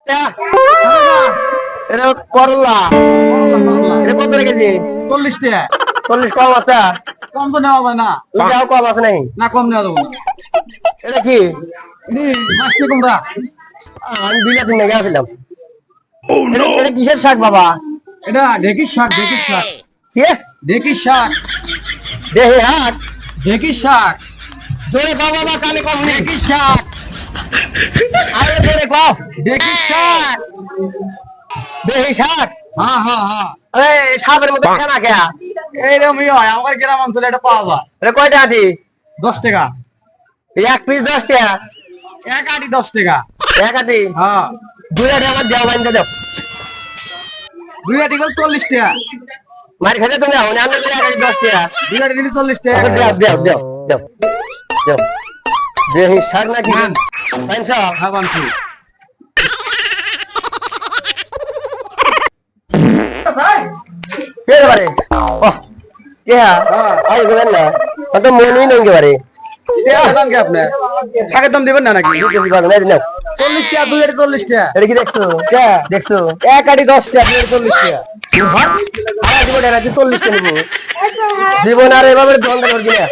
এটা করলা করলা করলা এটা কত রেখেছি 40 টাকা 40 কম আছে কম তো নেওয়া যায় না এটাও কম আছে নাই না কম নেওয়া যাবে না এটা কি মাছটি কুমড়া আমি বিলাতি নিয়ে গেছিলাম এটা কিসের শাক বাবা এটা ঢেকির শাক ঢেকির শাক কি ঢেকির শাক দেহে হাট ঢেকির শাক ধরে বাবা বা কানে কম নেই ঢেকির শাক আরে ধরে কও ঢেকির শাক দেহে শাক হ্যাঁ হ্যাঁ হ্যাঁ আরে সাপের মতো কেনা কে এইরকমই হয় আমার গ্রাম অঞ্চলে এটা পাওয়া যায় এটা কয়টা আছি 10 টাকা এক পিস 10 টাকা এক আটি 10 টাকা এক আটি হ্যাঁ দুই আটি আমার দেওয়া বাইন্দা দাও দুই আটি গেল 40 টাকা মার খেতে তুমি আও না আমি এক আটি 10 টাকা দুই আটি দিলে 40 টাকা দেও দেও দেও দেও দেও দেহে শাক নাকি নেন। পাইছো হ্যাঁ বানছি কে রে বারে ও কে আই গেলেন না তো মনই নেই বারে দাম কি আপনি শাকের দাম দিবেন না নাকি দিতেছি বাবা নাই নাও 40 টাকা দুই আটি 40 টাকা এটা কি দেখছো কে দেখছো এক আটি 10 টাকা দুই আটি 40 টাকা আর জীবন এরা 40 টা নিবো জীবন আর এভাবে বন্ধ করে দিনা